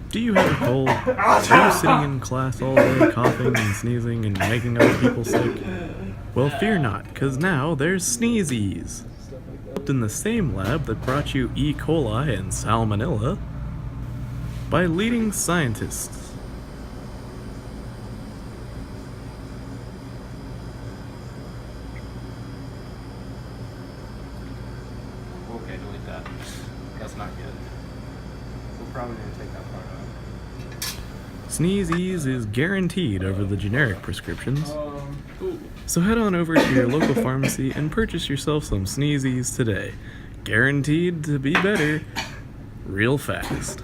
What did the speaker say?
Do you have a cold? Are you sitting in class all day coughing and sneezing and making other people sick? Well, fear not, because now there's Sneezies. Developed in the same lab that brought you E. coli and Salmonella by leading scientists. Okay, delete that. That's not good. We're probably going to take that part out. Sneezies is guaranteed over the generic prescriptions. So head on over to your local pharmacy and purchase yourself some Sneezies today. Guaranteed to be better real fast.